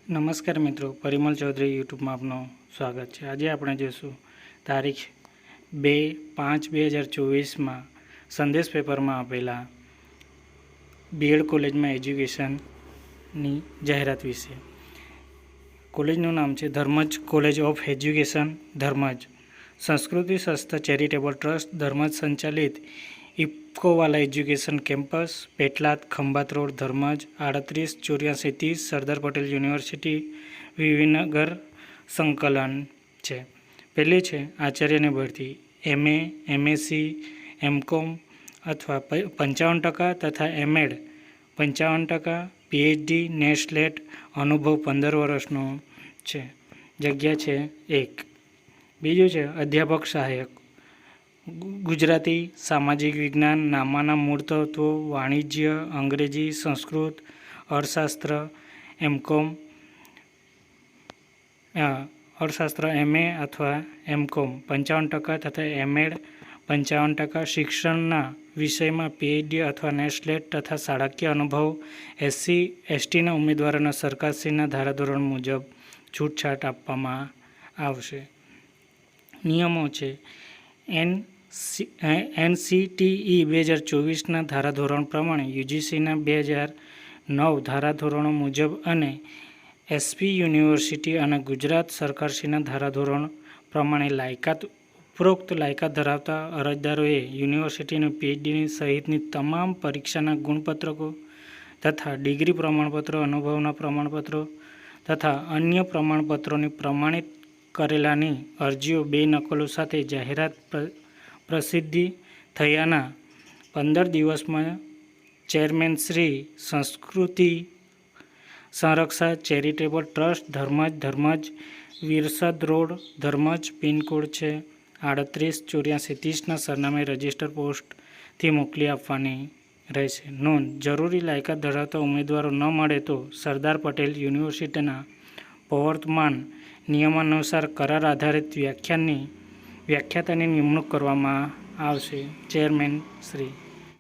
નમસ્કાર મિત્રો, પરિમલ ચૌધરી યુટ્યુબમાં આપનું સ્વાગત છે। આજે આપણે જોઈશું તારીખ 2/5/2024 સંદેશ પેપરમાં આપેલા બીએડ કોલેજમાં એજ્યુકેશનની જાહેરાત વિશે। કોલેજનું નામ છે Dharmaj college of education, Dharmaj Sanskriti Sanstha charitable trust, Dharmaj સંચાલિત ઇફકોવાલા education campus, Petlad, Khambhat road, Dharmaj 388430 Sardar Patel university, વિવિનગર સંકલન છે। પહેલી છે આચાર્યની ભરતી, MA, MSc, MCOM અથવા 55% તથા MEd 55%, PhD, નેટ સ્લેટ, અનુભવ 15 વર્ષનો છે। જગ્યા છે 1। બીજું છે અધ્યાપક સહાયક, ગુજરાતી, સામાજિક વિજ્ઞાન, નામાના મૂળ તત્વો, વાણિજ્ય, અંગ્રેજી, સંસ્કૃત, અર્થશાસ્ત્ર, MCOM, અર્થશાસ્ત્ર MA અથવા MCOM 55% તથા MEd 55%, શિક્ષણના વિષયમાં PhD અથવા નેટ સ્લેટ તથા શાળાકીય અનુભવ। SC/STના ઉમેદવારોને સરકારશ્રીના ધારાધોરણ મુજબ છૂટછાટ આપવામાં આવશે। નિયમો છે NCTE 2024ના ધારાધોરણ પ્રમાણે, UGCના 2009 ધારાધોરણો મુજબ અને SP યુનિવર્સિટી અને ગુજરાત સરકારશ્રીના ધારાધોરણ પ્રમાણે ઉપરોક્ત લાયકાત ધરાવતા અરજદારોએ યુનિવર્સિટીની PhD સહિતની તમામ પરીક્ષાના ગુણપત્રકો તથા ડિગ્રી પ્રમાણપત્રો, અનુભવના પ્રમાણપત્રો તથા અન્ય પ્રમાણપત્રોની પ્રમાણિત કરેલાની અરજીઓ 2 નકલો સાથે જાહેરાત પ્રસિદ્ધિ થયાના 15 દિવસમાં chairman Shri Sanskriti Sanraksha charitable trust, Dharmaj, Dharmaj Virsad road, Dharmaj, pin code છે 388430ના સરનામે રજિસ્ટર પોસ્ટથી મોકલી આપવાની રહેશે। નોંધ: જરૂરી લાયકાત ધરાવતા ઉમેદવારો ન મળે તો સરદાર પટેલ યુનિવર્સિટીના પ્રવર્તમાન નિયમાનુસાર કરાર આધારિત વ્યાખ્યાતાની નિમણૂક કરવામાં આવશે। ચેરમેન શ્રી